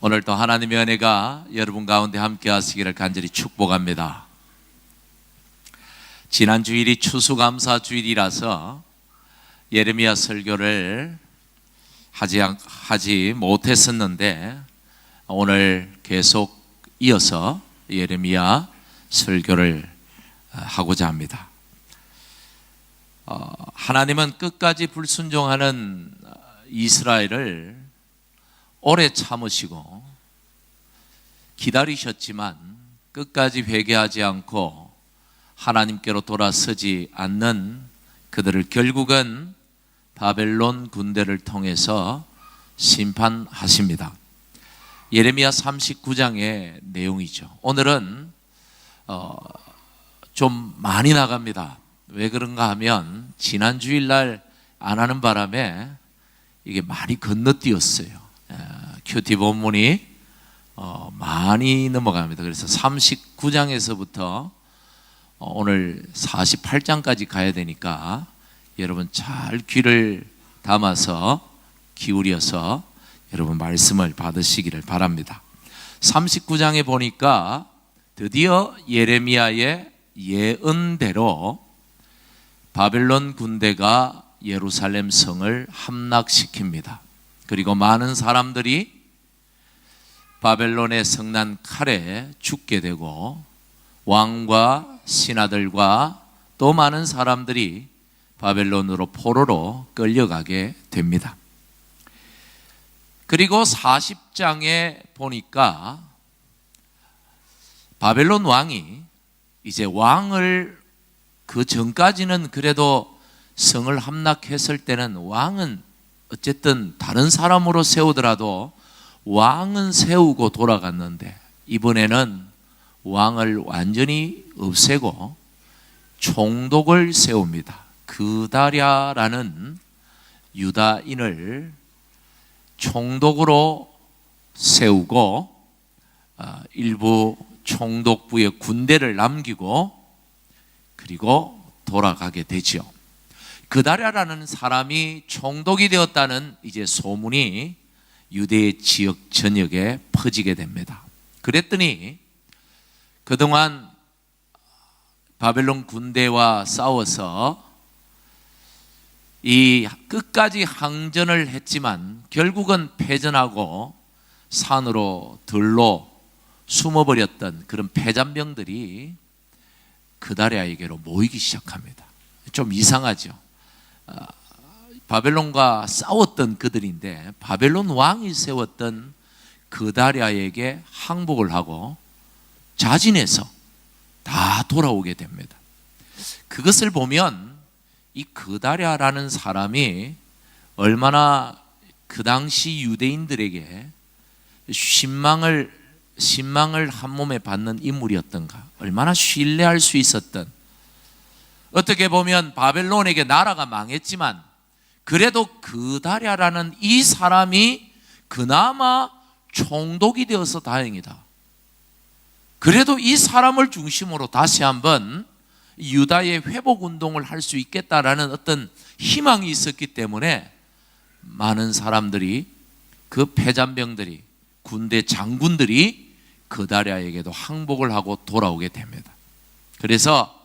오늘도 하나님의 은혜가 여러분 가운데 함께 하시기를 간절히 축복합니다. 지난 주일이 추수감사 주일이라서 예레미야 설교를 하지 못했었는데 오늘 계속 이어서 예레미야 설교를 하고자 합니다. 하나님은 끝까지 불순종하는 이스라엘을 오래 참으시고 기다리셨지만 끝까지 회개하지 않고 하나님께로 돌아서지 않는 그들을 결국은 바벨론 군대를 통해서 심판하십니다. 예레미야 39장의 내용이죠. 오늘은 좀 많이 나갑니다. 왜 그런가 하면 지난 주일날 안 하는 바람에 이게 많이 건너뛰었어요. 큐티 본문이 많이 넘어갑니다. 그래서 39장에서부터 오늘 48장까지 가야 되니까 여러분 잘 귀를 담아서 기울여서 여러분 말씀을 받으시기를 바랍니다. 39장에 보니까 드디어 예레미야의 예언대로 바벨론 군대가 예루살렘 성을 함락시킵니다. 그리고 많은 사람들이 바벨론의 성난 칼에 죽게 되고 왕과 신하들과 또 많은 사람들이 바벨론으로 포로로 끌려가게 됩니다. 그리고 40장에 보니까 바벨론 왕이 이제 왕을 그 전까지는 그래도 성을 함락했을 때는 왕은 어쨌든 다른 사람으로 세우더라도 왕은 세우고 돌아갔는데 이번에는 왕을 완전히 없애고 총독을 세웁니다. 그다랴라는 유다인을 총독으로 세우고 일부 총독부의 군대를 남기고 그리고 돌아가게 되죠. 그다랴라는 사람이 총독이 되었다는 이제 소문이 유대 지역 전역에 퍼지게 됩니다. 그랬더니 그동안 바벨론 군대와 싸워서 이 끝까지 항전을 했지만 결국은 패전하고 산으로 들로 숨어버렸던 그런 패잔병들이 그다랴에게로 모이기 시작합니다. 좀 이상하죠. 바벨론과 싸웠던 그들인데 바벨론 왕이 세웠던 그다랴에게 항복을 하고 자진해서 다 돌아오게 됩니다. 그것을 보면 이 그다랴라는 사람이 얼마나 그 당시 유대인들에게 신망을 한 몸에 받는 인물이었던가, 얼마나 신뢰할 수 있었던, 어떻게 보면 바벨론에게 나라가 망했지만 그래도 그다랴라는 이 사람이 그나마 총독이 되어서 다행이다. 그래도 이 사람을 중심으로 다시 한번 유다의 회복운동을 할 수 있겠다라는 어떤 희망이 있었기 때문에 많은 사람들이, 그 패잔병들이, 군대 장군들이 그다랴에게도 항복을 하고 돌아오게 됩니다. 그래서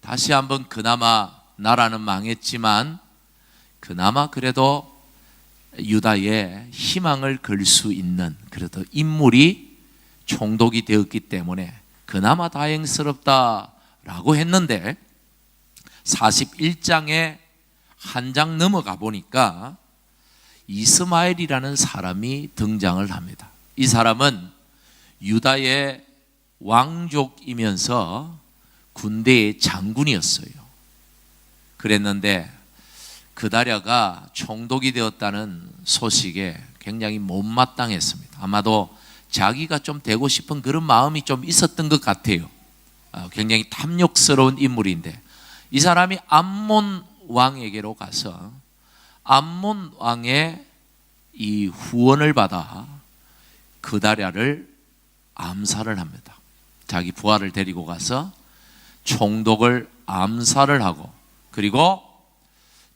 다시 한번 그나마 나라는 망했지만 그나마 그래도 유다에 희망을 걸 수 있는 그래도 인물이 총독이 되었기 때문에 그나마 다행스럽다라고 했는데 41장에 한 장 넘어가 보니까 이스마엘이라는 사람이 등장을 합니다. 이 사람은 유다의 왕족이면서 군대의 장군이었어요. 그랬는데 그다랴가 총독이 되었다는 소식에 굉장히 못마땅했습니다. 아마도 자기가 좀 되고 싶은 그런 마음이 좀 있었던 것 같아요. 굉장히 탐욕스러운 인물인데 이 사람이 암몬 왕에게로 가서 암몬 왕의 이 후원을 받아 그다랴를 암살을 합니다. 자기 부하를 데리고 가서 총독을 암살을 하고 그리고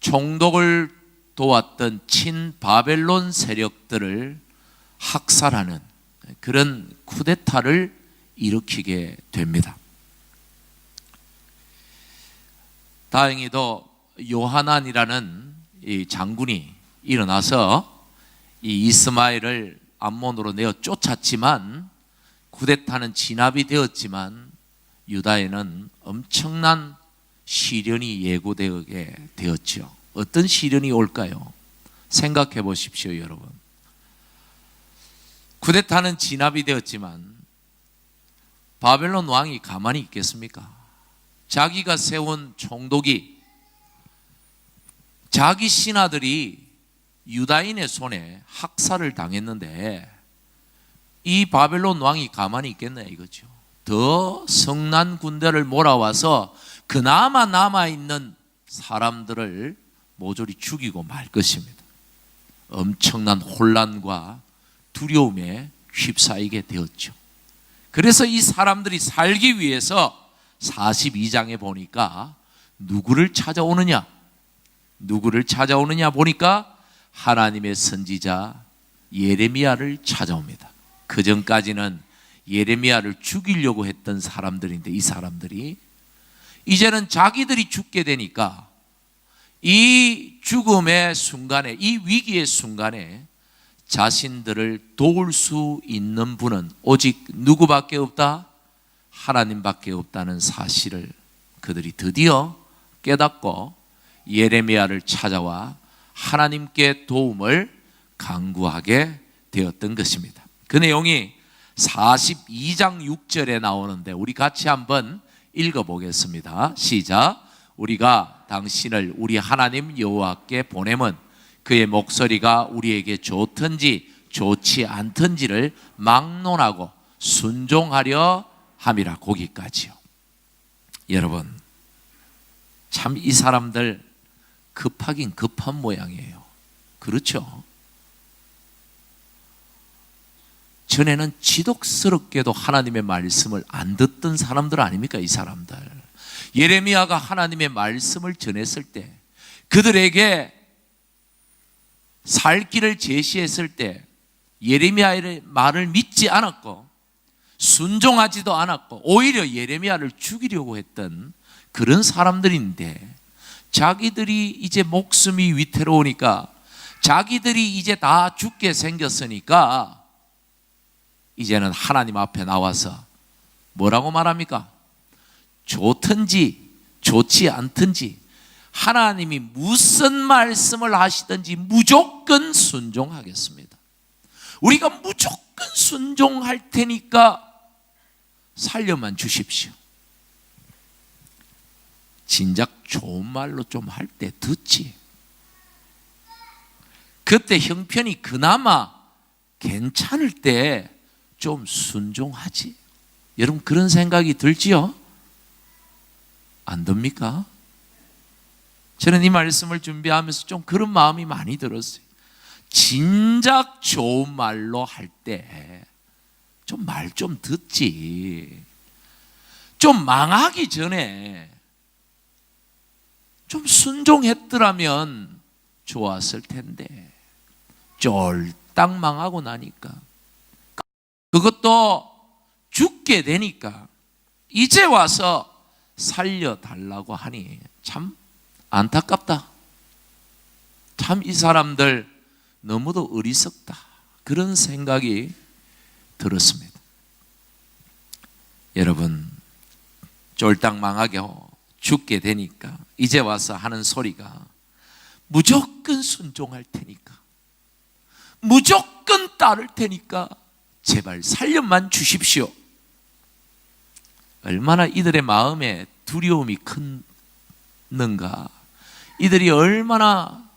총독을 도왔던 친바벨론 세력들을 학살하는 그런 쿠데타를 일으키게 됩니다. 다행히도 요하난이라는 이 장군이 일어나서 이 이스마엘을 암몬으로 내어 쫓았지만, 쿠데타는 진압이 되었지만 유다에는 엄청난 시련이 예고되게 되었죠. 어떤 시련이 올까요? 생각해 보십시오, 여러분. 쿠데타는 진압이 되었지만 바벨론 왕이 가만히 있겠습니까? 자기가 세운 총독이, 자기 신하들이 유다인의 손에 학살을 당했는데 이 바벨론 왕이 가만히 있겠네 이거죠. 더 성난 군대를 몰아와서 그나마 남아있는 사람들을 모조리 죽이고 말 것입니다. 엄청난 혼란과 두려움에 휩싸이게 되었죠. 그래서 이 사람들이 살기 위해서 42장에 보니까 누구를 찾아오느냐 보니까 하나님의 선지자 예레미야를 찾아옵니다. 그 전까지는 예레미야를 죽이려고 했던 사람들인데, 이 사람들이 이제는 자기들이 죽게 되니까 이 죽음의 순간에, 이 위기의 순간에 자신들을 도울 수 있는 분은 오직 누구밖에 없다? 하나님밖에 없다는 사실을 그들이 드디어 깨닫고 예레미야를 찾아와 하나님께 도움을 간구하게 되었던 것입니다. 그 내용이 42장 6절에 나오는데 우리 같이 한번 읽어보겠습니다. 시작. 우리가 당신을 우리 하나님 여호와께 보내면 그의 목소리가 우리에게 좋든지 좋지 않든지를 막론하고 순종하려 함이라. 거기까지요. 여러분, 참 이 사람들 급하긴 급한 모양이에요. 그렇죠? 전에는 지독스럽게도 하나님의 말씀을 안 듣던 사람들 아닙니까? 이 사람들. 예레미야가 하나님의 말씀을 전했을 때, 그들에게 살 길을 제시했을 때 예레미야의 말을 믿지 않았고 순종하지도 않았고 오히려 예레미야를 죽이려고 했던 그런 사람들인데, 자기들이 이제 목숨이 위태로우니까, 자기들이 이제 다 죽게 생겼으니까 이제는 하나님 앞에 나와서 뭐라고 말합니까? 좋든지 좋지 않든지 하나님이 무슨 말씀을 하시든지 무조건 순종하겠습니다. 우리가 무조건 순종할 테니까 살려만 주십시오. 진작 좋은 말로 좀 할 때 듣지. 그때 형편이 그나마 괜찮을 때 좀 순종하지. 여러분, 그런 생각이 들지요? 안 듭니까? 저는 이 말씀을 준비하면서 좀 그런 마음이 많이 들었어요. 진작 좋은 말로 할 때 좀 말 좀 듣지. 좀 망하기 전에 좀 순종했더라면 좋았을 텐데 쫄딱 망하고 나니까, 그것도 죽게 되니까 이제 와서 살려달라고 하니 참 안타깝다. 참 이 사람들 너무도 어리석다. 그런 생각이 들었습니다. 여러분, 쫄딱 망하게 죽게 되니까 이제 와서 하는 소리가 무조건 순종할 테니까, 무조건 따를 테니까 제발 살려만 주십시오. 얼마나 이들의 마음에 두려움이 큰가, 이들이 얼마나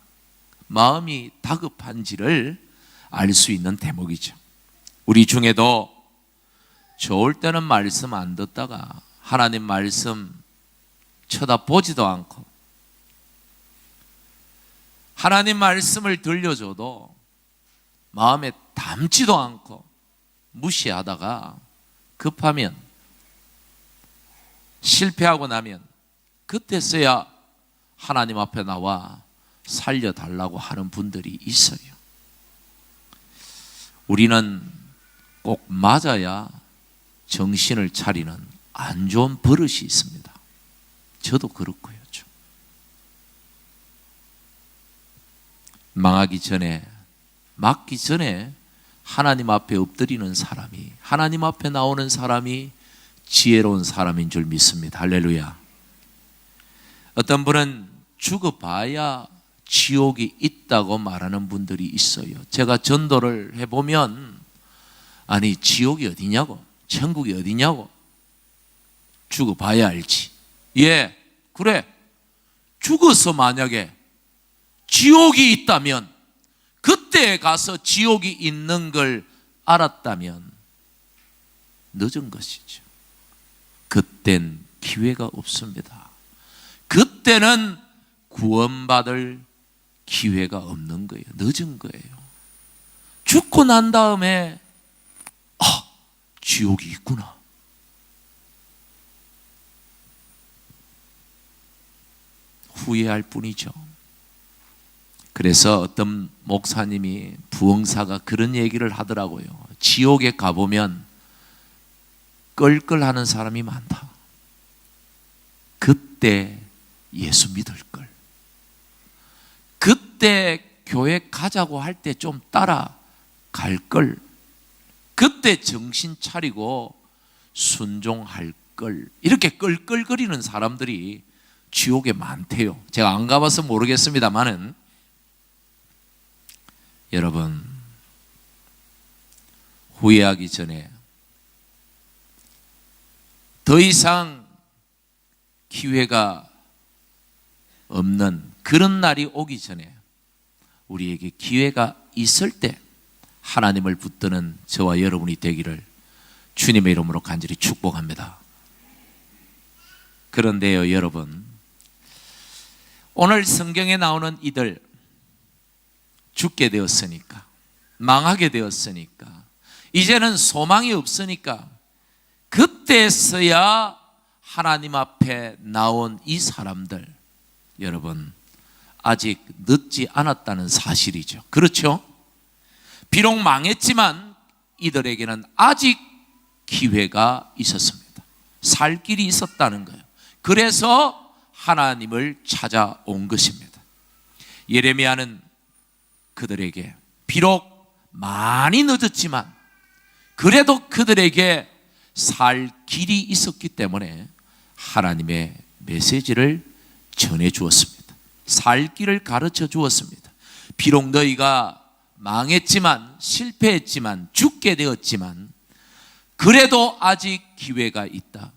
마음이 다급한지를 알 수 있는 대목이죠. 우리 중에도 좋을 때는 말씀 안 듣다가 하나님 말씀 쳐다보지도 않고, 하나님 말씀을 들려줘도 마음에 담지도 않고 무시하다가 급하면, 실패하고 나면 그때서야 하나님 앞에 나와 살려달라고 하는 분들이 있어요. 우리는 꼭 맞아야 정신을 차리는 안 좋은 버릇이 있습니다. 저도 그렇고요. 망하기 전에, 맞기 전에 하나님 앞에 엎드리는 사람이, 하나님 앞에 나오는 사람이 지혜로운 사람인 줄 믿습니다. 할렐루야. 어떤 분은 죽어봐야 지옥이 있다고 말하는 분들이 있어요. 제가 전도를 해보면, 아니 지옥이 어디냐고, 천국이 어디냐고, 죽어봐야 알지. 예, 그래. 죽어서 만약에 지옥이 있다면, 그때 가서 지옥이 있는 걸 알았다면 늦은 것이죠. 그땐 기회가 없습니다. 그때는 구원받을 기회가 없는 거예요. 늦은 거예요. 죽고 난 다음에 지옥이 있구나. 후회할 뿐이죠. 그래서 어떤 목사님이, 부흥사가 그런 얘기를 하더라고요. 지옥에 가보면 끌끌하는 사람이 많다. 그때 예수 믿을 걸. 그때 교회 가자고 할 때 좀 따라갈 걸. 그때 정신 차리고 순종할 걸. 이렇게 끌끌거리는 사람들이 지옥에 많대요. 제가 안 가봐서 모르겠습니다만은, 여러분, 후회하기 전에, 더 이상 기회가 없는 그런 날이 오기 전에, 우리에게 기회가 있을 때 하나님을 붙드는 저와 여러분이 되기를 주님의 이름으로 간절히 축복합니다. 그런데요, 여러분, 오늘 성경에 나오는 이들, 죽게 되었으니까, 망하게 되었으니까, 이제는 소망이 없으니까, 그때서야 하나님 앞에 나온 이 사람들, 여러분, 아직 늦지 않았다는 사실이죠. 그렇죠? 비록 망했지만 이들에게는 아직 기회가 있었습니다. 살 길이 있었다는 거예요. 그래서 하나님을 찾아온 것입니다. 예레미야는 그들에게 비록 많이 늦었지만 그래도 그들에게 살 길이 있었기 때문에 하나님의 메시지를 전해 주었습니다. 살 길을 가르쳐 주었습니다. 비록 너희가 망했지만, 실패했지만, 죽게 되었지만 그래도 아직 기회가 있다.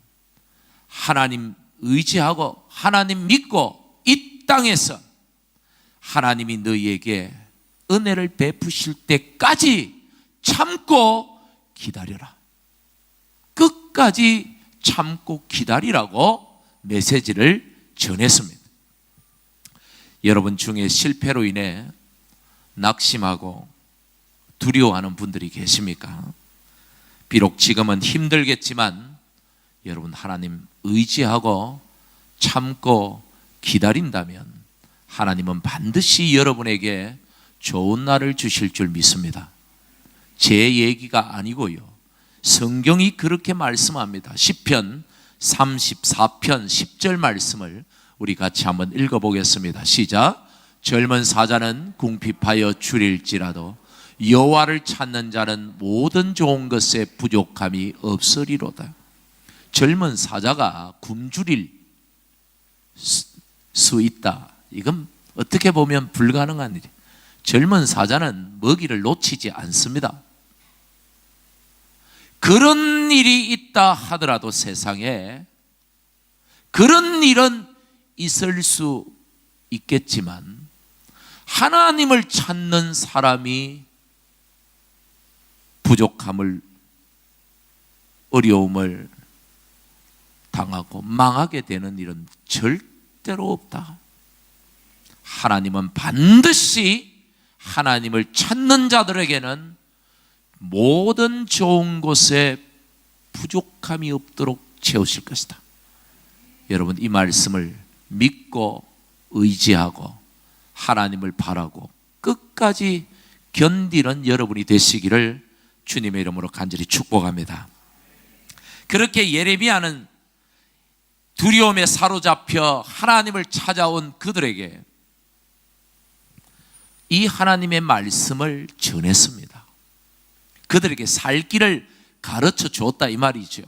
하나님 의지하고 하나님 믿고 이 땅에서 하나님이 너희에게 은혜를 베푸실 때까지 참고 기다려라. 끝까지 참고 기다리라고 메시지를 전했습니다. 여러분 중에 실패로 인해 낙심하고 두려워하는 분들이 계십니까? 비록 지금은 힘들겠지만 여러분 하나님 의지하고 참고 기다린다면 하나님은 반드시 여러분에게 좋은 날을 주실 줄 믿습니다. 제 얘기가 아니고요, 성경이 그렇게 말씀합니다. 시편 34편 10절 말씀을 우리 같이 한번 읽어보겠습니다. 시작. 젊은 사자는 궁핍하여 줄일지라도 여호와를 찾는 자는 모든 좋은 것에 부족함이 없으리로다. 젊은 사자가 굶주릴 수 있다. 이건 어떻게 보면 불가능한 일이에요. 젊은 사자는 먹이를 놓치지 않습니다. 그런 일이 있다 하더라도 세상에 그런 일은 있을 수 있겠지만 하나님을 찾는 사람이 부족함을, 어려움을 당하고 망하게 되는 일은 절대로 없다. 하나님은 반드시 하나님을 찾는 자들에게는 모든 좋은 곳에 부족함이 없도록 채우실 것이다. 여러분 이 말씀을 믿고 의지하고 하나님을 바라고 끝까지 견디는 여러분이 되시기를 주님의 이름으로 간절히 축복합니다. 그렇게 예레미야는 두려움에 사로잡혀 하나님을 찾아온 그들에게 이 하나님의 말씀을 전했습니다. 그들에게 살 길을 가르쳐 주었다 이 말이죠.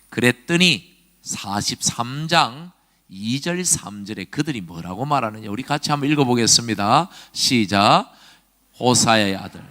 그랬더니 43장 2절 3절에 그들이 뭐라고 말하느냐, 우리 같이 한번 읽어보겠습니다. 시작. 호사야의 아들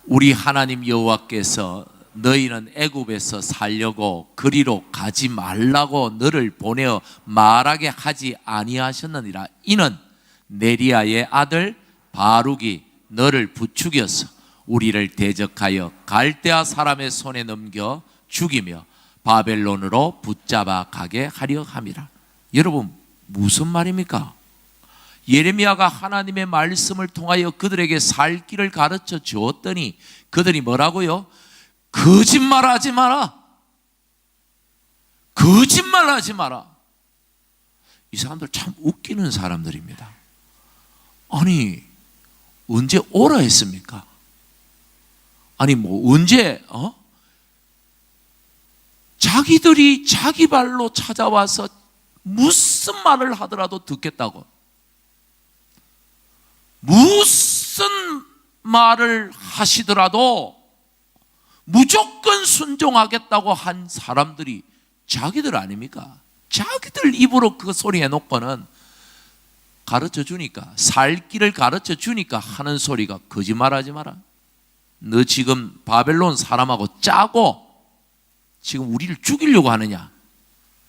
우리 하나님 여호와께서 너희는 애굽에서 살려고 그리로 가지 말라고 너를 보내어 말하게 하지 아니하셨느니라. 이는 네리야의 아들 바룩이 너를 부추겨서 우리를 대적하여 갈대아 사람의 손에 넘겨 죽이며 바벨론으로 붙잡아 가게 하려 함이라. 여러분, 무슨 말입니까? 예레미야가 하나님의 말씀을 통하여 그들에게 살 길을 가르쳐 주었더니 그들이 뭐라고요? 거짓말하지 마라. 거짓말하지 마라. 이 사람들 참 웃기는 사람들입니다. 아니, 언제 오라 했습니까? 아니, 언제 자기들이 자기 발로 찾아와서 무슨 말을 하더라도 듣겠다고, 무슨 말을 하시더라도 무조건 순종하겠다고 한 사람들이 자기들 아닙니까? 자기들 입으로 그 소리 해놓고는 가르쳐 주니까, 살 길을 가르쳐 주니까 하는 소리가 거짓말하지 마라. 너 지금 바벨론 사람하고 짜고 지금 우리를 죽이려고 하느냐?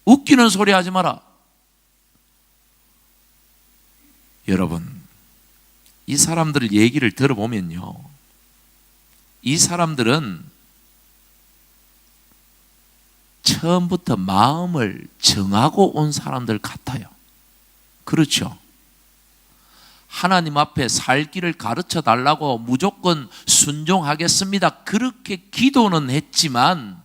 웃기는 소리 하지 마라. 여러분, 이 사람들 얘기를 들어보면요, 이 사람들은 처음부터 마음을 정하고 온 사람들 같아요. 그렇죠? 하나님 앞에 살 길을 가르쳐 달라고 무조건 순종하겠습니다, 그렇게 기도는 했지만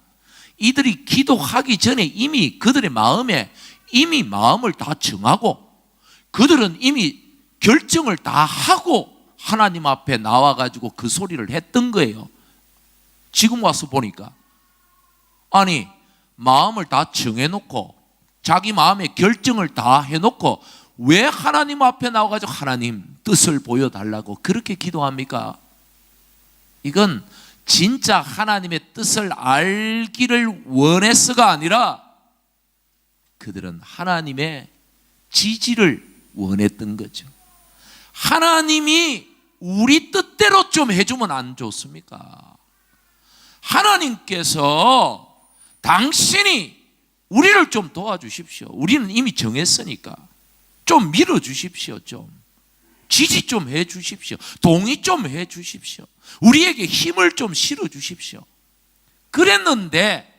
이들이 기도하기 전에 이미 그들의 마음에 이미 마음을 다 정하고 그들은 이미 결정을 다 하고 하나님 앞에 나와가지고 그 소리를 했던 거예요. 지금 와서 보니까, 아니, 마음을 다 정해놓고 자기 마음의 결정을 다 해놓고 왜 하나님 앞에 나와가지고 하나님 뜻을 보여달라고 그렇게 기도합니까? 이건 진짜 하나님의 뜻을 알기를 원해서가 아니라 그들은 하나님의 지지를 원했던 거죠. 하나님이 우리 뜻대로 좀 해주면 안 좋습니까? 하나님께서 당신이 우리를 좀 도와주십시오. 우리는 이미 정했으니까 좀 밀어주십시오. 좀 지지 좀 해주십시오. 동의 좀 해주십시오. 우리에게 힘을 좀 실어주십시오. 그랬는데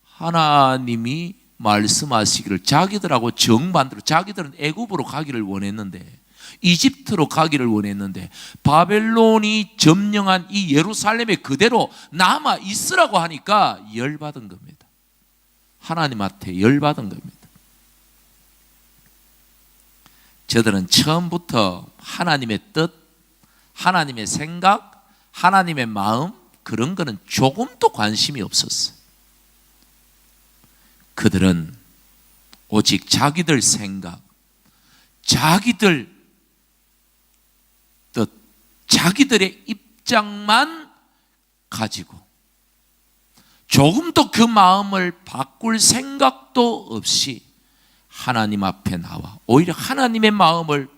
하나님이 말씀하시기를 자기들하고 정반대로, 자기들은 애굽으로 가기를 원했는데, 이집트로 가기를 원했는데 바벨론이 점령한 이 예루살렘에 그대로 남아 있으라고 하니까 열받은 겁니다. 하나님한테 열받은 겁니다. 저들은 처음부터 하나님의 뜻, 하나님의 생각, 하나님의 마음, 그런 거는 조금도 관심이 없었어요. 그들은 오직 자기들 생각, 자기들 뜻, 자기들의 입장만 가지고 조금도 그 마음을 바꿀 생각도 없이 하나님 앞에 나와 오히려 하나님의 마음을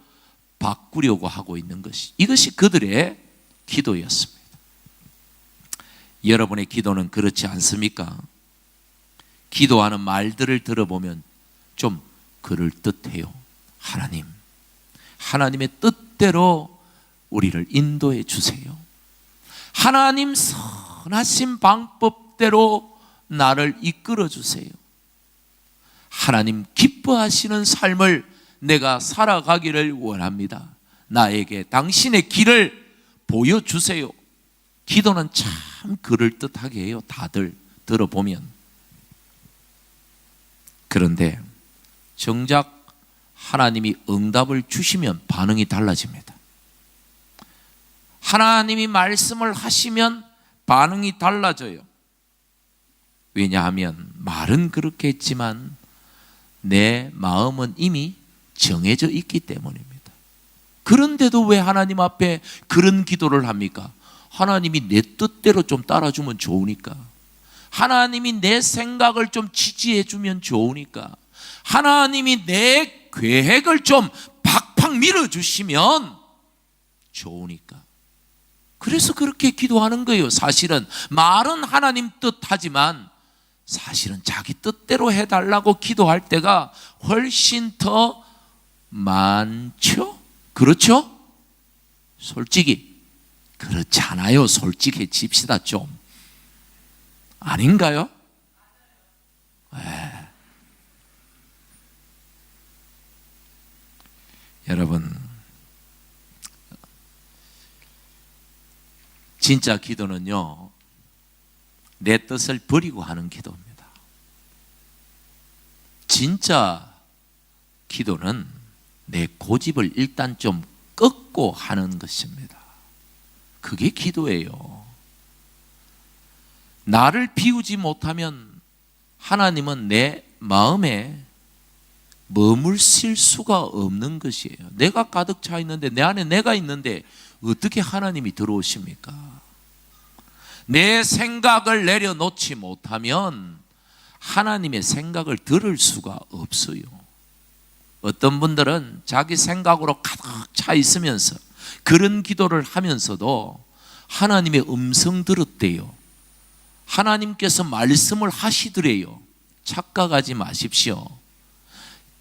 바꾸려고 하고 있는 것이, 이것이 그들의 기도였습니다. 여러분의 기도는 그렇지 않습니까? 기도하는 말들을 들어보면 좀 그럴듯해요. 하나님, 하나님의 뜻대로 우리를 인도해 주세요. 하나님 선하신 방법대로 나를 이끌어 주세요. 하나님 기뻐하시는 삶을 내가 살아가기를 원합니다. 나에게 당신의 길을 보여주세요. 기도는 참 그럴듯하게 해요. 다들 들어보면. 그런데 정작 하나님이 응답을 주시면 반응이 달라집니다. 하나님이 말씀을 하시면 반응이 달라져요. 왜냐하면 말은 그렇게 했지만 내 마음은 이미 정해져 있기 때문입니다. 그런데도 왜 하나님 앞에 그런 기도를 합니까? 하나님이 내 뜻대로 좀 따라주면 좋으니까, 하나님이 내 생각을 좀 지지해 주면 좋으니까, 하나님이 내 계획을 좀 팍팍 밀어주시면 좋으니까. 그래서 그렇게 기도하는 거예요. 사실은 말은 하나님 뜻하지만 사실은 자기 뜻대로 해달라고 기도할 때가 훨씬 더 많죠? 그렇죠? 솔직히 그렇잖아요. 솔직해집시다 좀. 아닌가요? 네. 여러분, 진짜 기도는요, 내 뜻을 버리고 하는 기도입니다. 진짜 기도는 내 고집을 일단 좀 꺾고 하는 것입니다. 그게 기도예요. 나를 비우지 못하면 하나님은 내 마음에 머물실 수가 없는 것이에요. 내가 가득 차 있는데, 내 안에 내가 있는데 어떻게 하나님이 들어오십니까? 내 생각을 내려놓지 못하면 하나님의 생각을 들을 수가 없어요. 어떤 분들은 자기 생각으로 가득 차 있으면서 그런 기도를 하면서도 하나님의 음성 들었대요. 하나님께서 말씀을 하시더래요. 착각하지 마십시오.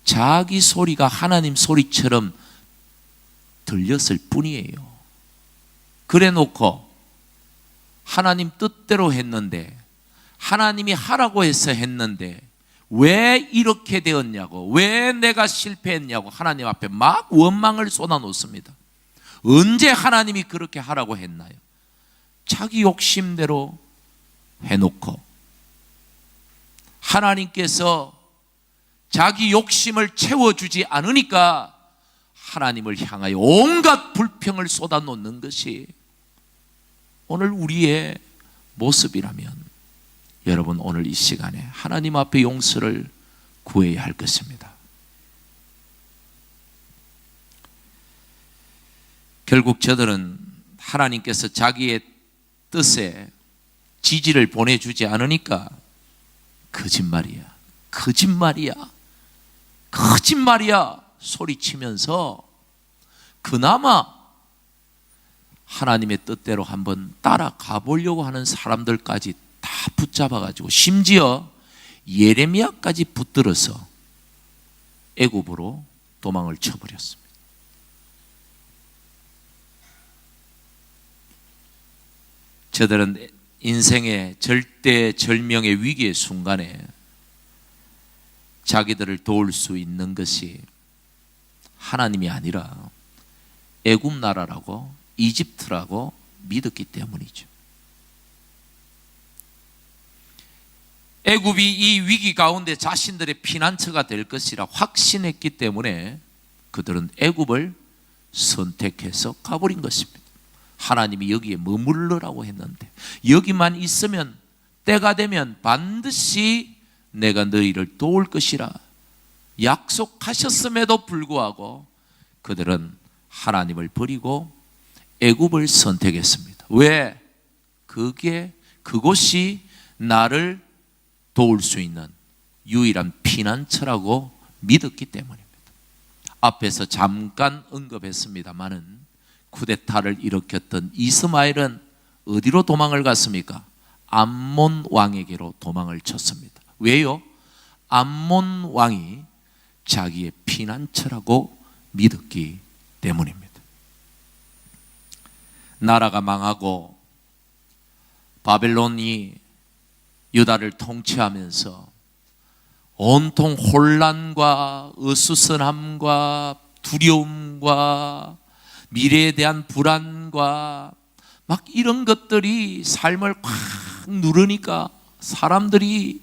자기 소리가 하나님 소리처럼 들렸을 뿐이에요. 그래 놓고 하나님 뜻대로 했는데, 하나님이 하라고 해서 했는데 왜 이렇게 되었냐고, 왜 내가 실패했냐고 하나님 앞에 막 원망을 쏟아놓습니다. 언제 하나님이 그렇게 하라고 했나요? 자기 욕심대로 해놓고 하나님께서 자기 욕심을 채워주지 않으니까 하나님을 향하여 온갖 불평을 쏟아놓는 것이 오늘 우리의 모습이라면, 여러분 오늘 이 시간에 하나님 앞에 용서를 구해야 할 것입니다. 결국 저들은 하나님께서 자기의 뜻에 지지를 보내주지 않으니까 거짓말이야, 거짓말이야, 거짓말이야 소리치면서 그나마 하나님의 뜻대로 한번 따라가 보려고 하는 사람들까지 다 붙잡아가지고 심지어 예레미야까지 붙들어서 애굽으로 도망을 쳐버렸습니다. 저들은 인생의 절대절명의 위기의 순간에 자기들을 도울 수 있는 것이 하나님이 아니라 애굽 나라라고, 이집트라고 믿었기 때문이죠. 애굽이 이 위기 가운데 자신들의 피난처가 될 것이라 확신했기 때문에 그들은 애굽을 선택해서 가버린 것입니다. 하나님이 여기에 머무르라고 했는데, 여기만 있으면 때가 되면 반드시 내가 너희를 도울 것이라 약속하셨음에도 불구하고 그들은 하나님을 버리고 애굽을 선택했습니다. 왜? 그곳이 나를 도울 수 있는 유일한 피난처라고 믿었기 때문입니다. 앞에서 잠깐 언급했습니다마는 쿠데타를 일으켰던 이스마엘은 어디로 도망을 갔습니까? 암몬 왕에게로 도망을 쳤습니다. 왜요? 암몬 왕이 자기의 피난처라고 믿었기 때문입니다. 나라가 망하고 바벨론이 유다를 통치하면서 온통 혼란과 어수선함과 두려움과 미래에 대한 불안과 막 이런 것들이 삶을 꽉 누르니까 사람들이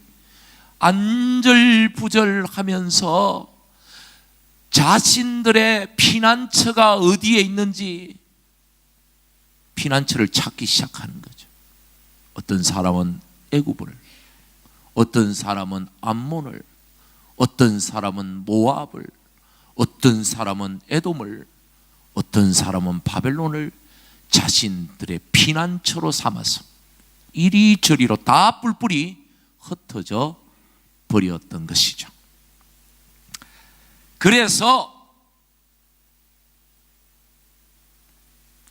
안절부절하면서 자신들의 피난처가 어디에 있는지 피난처를 찾기 시작하는 거죠. 어떤 사람은 애굽을, 어떤 사람은 암몬을, 어떤 사람은 모압을, 어떤 사람은 에돔을, 어떤 사람은 바벨론을 자신들의 피난처로 삼아서 이리저리로 다 뿔뿔이 흩어져 버렸던 것이죠. 그래서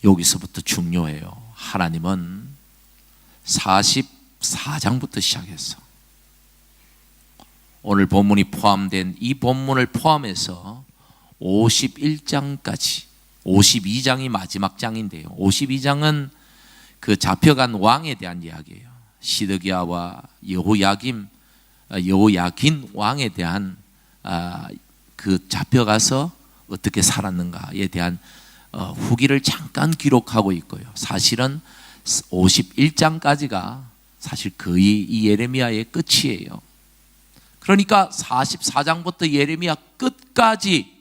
여기서부터 중요해요. 하나님은 44장부터 시작해서 오늘 본문이 포함된 이 본문을 포함해서 51장까지, 52장이 마지막 장인데요. 52장은 그 잡혀간 왕에 대한 이야기예요. 시드기야와 여호야긴 왕에 대한 그 잡혀가서 어떻게 살았는가에 대한 후기를 잠깐 기록하고 있고요. 사실은 51장까지가 사실 거의 이 예레미야의 끝이에요. 그러니까 44장부터 예레미야 끝까지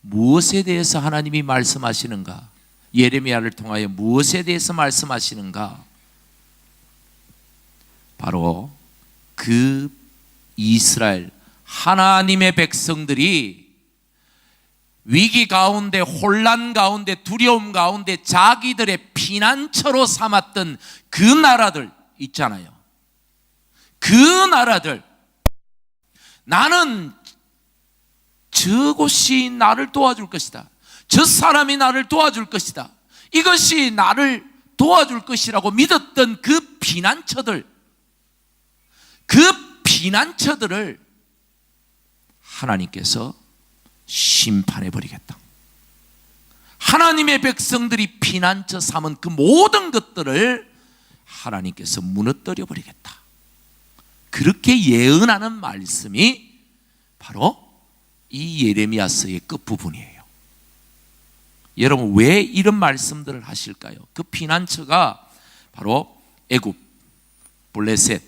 무엇에 대해서 하나님이 말씀하시는가, 예레미야를 통하여 무엇에 대해서 말씀하시는가, 바로 그 이스라엘 하나님의 백성들이 위기 가운데, 혼란 가운데, 두려움 가운데 자기들의 피난처로 삼았던 그 나라들 있잖아요. 그 나라들, 나는 저곳이 나를 도와줄 것이다, 저 사람이 나를 도와줄 것이다, 이것이 나를 도와줄 것이라고 믿었던 그 피난처들을 하나님께서 심판해버리겠다. 하나님의 백성들이 피난처 삼은 그 모든 것들을 하나님께서 무너뜨려버리겠다. 그렇게 예언하는 말씀이 바로 이 예레미야서의 끝부분이에요. 여러분, 왜 이런 말씀들을 하실까요? 그 피난처가 바로 애굽, 블레셋,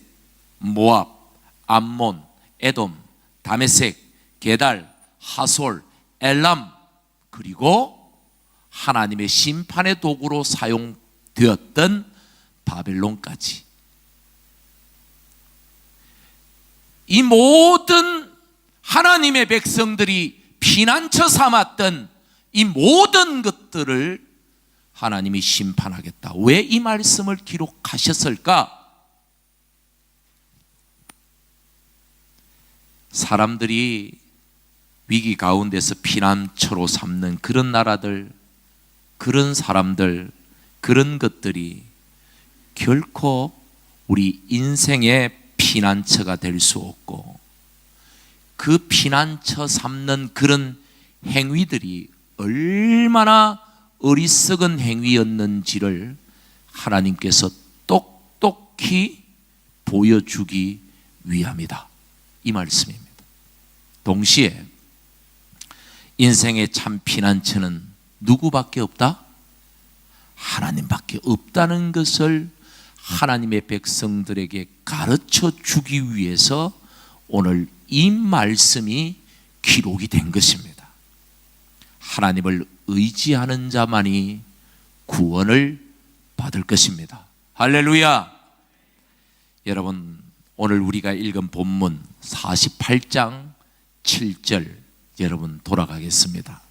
모압, 암몬, 에돔, 다메섹, 게달, 하솔, 엘람, 그리고 하나님의 심판의 도구로 사용되었던 바벨론까지, 이 모든 하나님의 백성들이 피난처 삼았던 이 모든 것들을 하나님이 심판하겠다. 왜 이 말씀을 기록하셨을까? 사람들이 위기 가운데서 피난처로 삼는 그런 나라들, 그런 사람들, 그런 것들이 결코 우리 인생의 피난처가 될 수 없고, 그 피난처 삼는 그런 행위들이 얼마나 어리석은 행위였는지를 하나님께서 똑똑히 보여주기 위함이다, 이 말씀입니다. 동시에 인생의 참 피난처는 누구밖에 없다? 하나님밖에 없다는 것을 하나님의 백성들에게 가르쳐 주기 위해서 오늘 이 말씀이 기록이 된 것입니다. 하나님을 의지하는 자만이 구원을 받을 것입니다. 할렐루야. 여러분, 오늘 우리가 읽은 본문 48장 7절 여러분 돌아가겠습니다.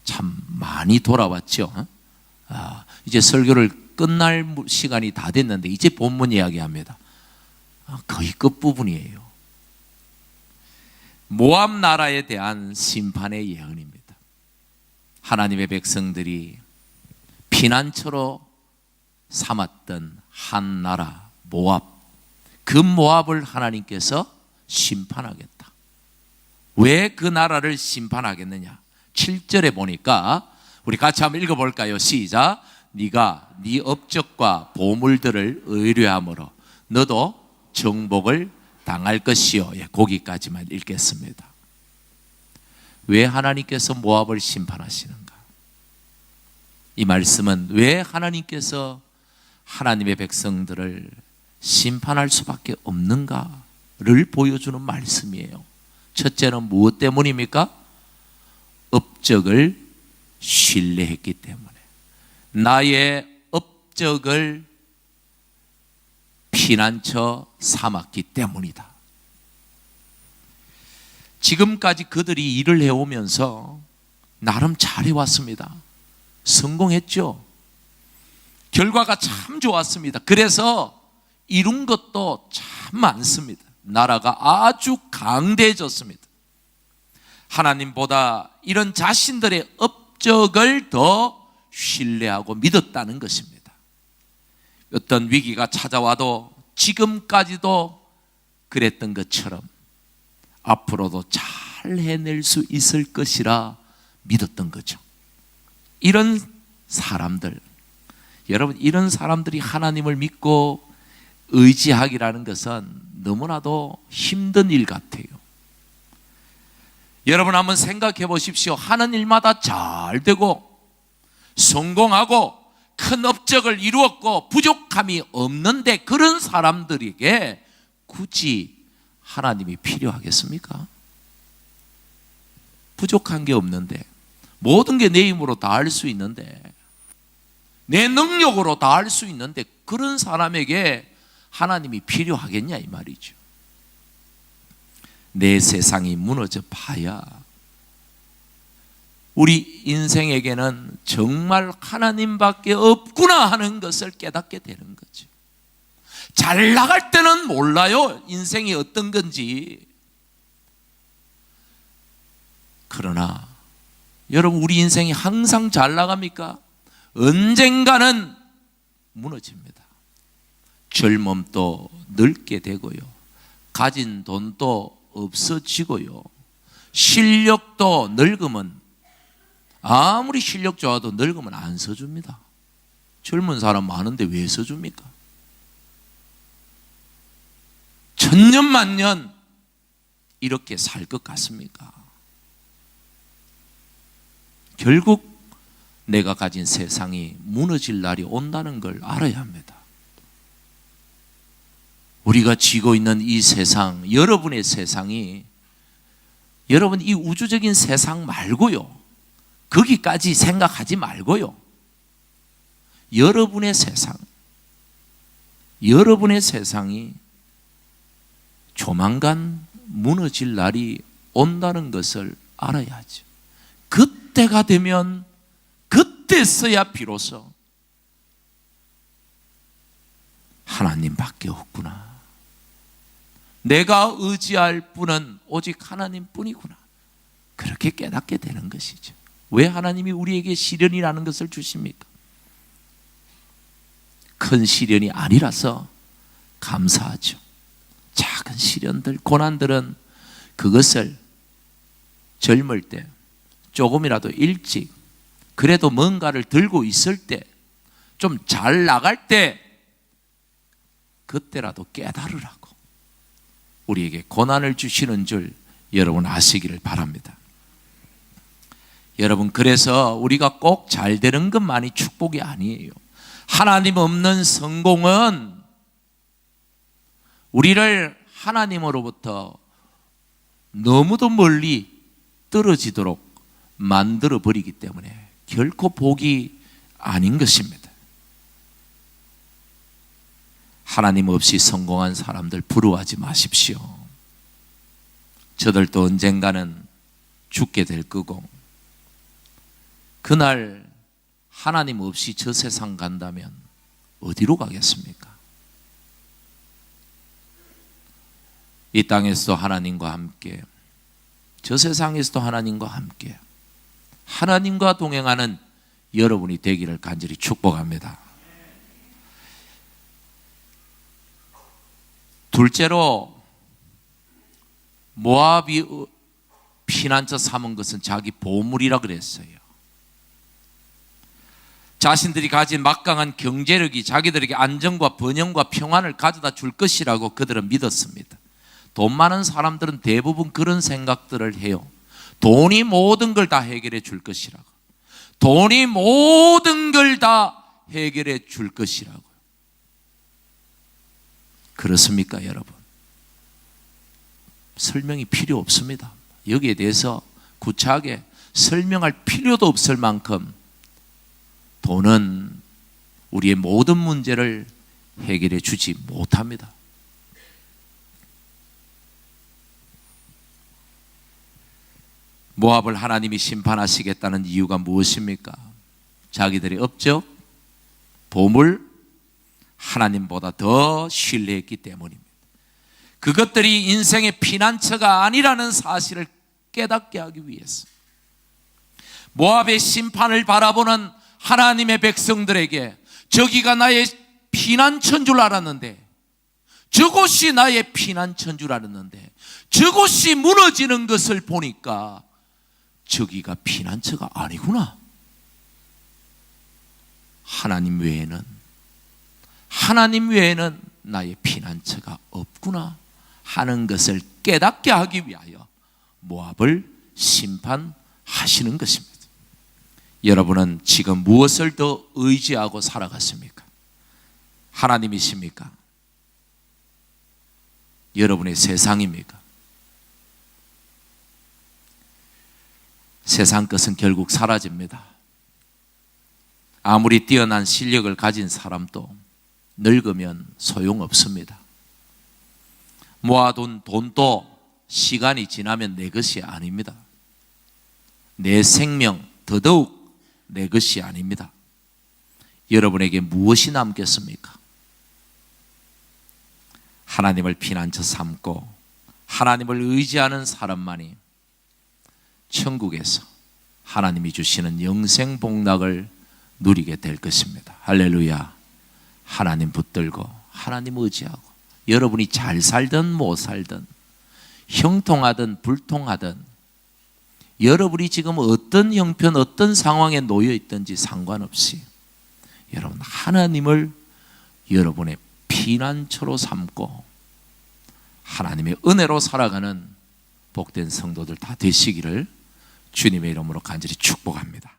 참 많이 돌아왔죠. 이제 설교를 끝날 시간이 다 됐는데 이제 본문 이야기합니다. 거의 끝부분이에요. 모압 나라에 대한 심판의 예언입니다. 하나님의 백성들이 피난처로 삼았던 한 나라 모압, 그 모압을 하나님께서 심판하겠다. 왜 그 나라를 심판하겠느냐? 7절에 보니까 우리 같이 한번 읽어볼까요? 시작. 네가 네 업적과 보물들을 의뢰함으로 너도 정복을 당할 것이요. 거기까지만 읽겠습니다. 왜 하나님께서 모압을 심판하시는가? 이 말씀은 왜 하나님께서 하나님의 백성들을 심판할 수밖에 없는가? 보여주는 말씀이에요. 첫째는 무엇 때문입니까? 업적을 신뢰했기 때문에, 나의 업적을 피난처 삼았기 때문이다. 지금까지 그들이 일을 해오면서 나름 잘해왔습니다. 성공했죠. 결과가 참 좋았습니다. 그래서 이룬 것도 참 많습니다. 나라가 아주 강대해졌습니다. 하나님보다 이런 자신들의 업적을 더 신뢰하고 믿었다는 것입니다. 어떤 위기가 찾아와도 지금까지도 그랬던 것처럼 앞으로도 잘 해낼 수 있을 것이라 믿었던 거죠. 이런 사람들, 여러분, 이런 사람들이 하나님을 믿고 의지하기라는 것은 너무나도 힘든 일 같아요. 여러분 한번 생각해 보십시오. 하는 일마다 잘 되고 성공하고 큰 업적을 이루었고 부족함이 없는데 그런 사람들에게 굳이 하나님이 필요하겠습니까? 부족한 게 없는데, 모든 게 내 힘으로 다 할 수 있는데, 내 능력으로 다 할 수 있는데 그런 사람에게 하나님이 필요하겠냐 이 말이죠. 내 세상이 무너져 봐야 우리 인생에게는 정말 하나님밖에 없구나 하는 것을 깨닫게 되는 거죠. 잘 나갈 때는 몰라요, 인생이 어떤 건지. 그러나 여러분, 우리 인생이 항상 잘 나갑니까? 언젠가는 무너집니다. 젊음도 늙게 되고요, 가진 돈도 없어지고요, 실력도 늙으면, 아무리 실력 좋아도 늙으면 안 써줍니다. 젊은 사람 많은데 왜 써줍니까? 천년만년 이렇게 살 것 같습니까? 결국 내가 가진 세상이 무너질 날이 온다는 걸 알아야 합니다. 우리가 쥐고 있는 이 세상, 여러분의 세상이, 여러분 이 우주적인 세상 말고요, 거기까지 생각하지 말고요, 여러분의 세상, 여러분의 세상이 조만간 무너질 날이 온다는 것을 알아야죠. 그때가 되면 그때서야 비로소 하나님밖에 없구나, 내가 의지할 분은 오직 하나님뿐이구나, 그렇게 깨닫게 되는 것이죠. 왜 하나님이 우리에게 시련이라는 것을 주십니까? 큰 시련이 아니라서 감사하죠. 작은 시련들, 고난들은 그것을 젊을 때 조금이라도 일찍, 그래도 뭔가를 들고 있을 때, 좀 잘 나갈 때, 그때라도 깨달으라고 우리에게 고난을 주시는 줄 여러분 아시기를 바랍니다. 여러분, 그래서 우리가 꼭 잘 되는 것만이 축복이 아니에요. 하나님 없는 성공은 우리를 하나님으로부터 너무도 멀리 떨어지도록 만들어 버리기 때문에 결코 복이 아닌 것입니다. 하나님 없이 성공한 사람들 부러워하지 마십시오. 저들도 언젠가는 죽게 될 거고, 그날 하나님 없이 저 세상 간다면 어디로 가겠습니까? 이 땅에서도 하나님과 함께, 저 세상에서도 하나님과 함께, 하나님과 동행하는 여러분이 되기를 간절히 축복합니다. 둘째로, 모압이 피난처 삼은 것은 자기 보물이라 그랬어요. 자신들이 가진 막강한 경제력이 자기들에게 안정과 번영과 평안을 가져다 줄 것이라고 그들은 믿었습니다. 돈 많은 사람들은 대부분 그런 생각들을 해요. 돈이 모든 걸 다 해결해 줄 것이라고, 돈이 모든 걸 다 해결해 줄 것이라고. 그렇습니까, 여러분? 설명이 필요 없습니다. 여기에 대해서 구차하게 설명할 필요도 없을 만큼 돈은 우리의 모든 문제를 해결해 주지 못합니다. 모압을 하나님이 심판하시겠다는 이유가 무엇입니까? 자기들의 업적, 보물, 하나님보다 더 신뢰했기 때문입니다. 그것들이 인생의 피난처가 아니라는 사실을 깨닫게 하기 위해서 모압의 심판을 바라보는 하나님의 백성들에게 저기가 나의 피난처인 줄 알았는데, 저곳이 나의 피난처인 줄 알았는데, 저곳이 무너지는 것을 보니까 저기가 피난처가 아니구나. 하나님 외에는 나의 피난처가 없구나 하는 것을 깨닫게 하기 위하여 모압을 심판하시는 것입니다. 여러분은 지금 무엇을 더 의지하고 살아갔습니까? 하나님이십니까? 여러분의 세상입니까? 세상 것은 결국 사라집니다. 아무리 뛰어난 실력을 가진 사람도 늙으면 소용없습니다. 모아둔 돈도 시간이 지나면 내 것이 아닙니다. 내 생명 더더욱 내 것이 아닙니다. 여러분에게 무엇이 남겠습니까? 하나님을 피난처 삼고 하나님을 의지하는 사람만이 천국에서 하나님이 주시는 영생 복락을 누리게 될 것입니다. 할렐루야. 하나님 붙들고 하나님 의지하고, 여러분이 잘 살든 못 살든, 형통하든 불통하든, 여러분이 지금 어떤 형편 어떤 상황에 놓여 있든지 상관없이 여러분 하나님을 여러분의 피난처로 삼고 하나님의 은혜로 살아가는 복된 성도들 다 되시기를 주님의 이름으로 간절히 축복합니다.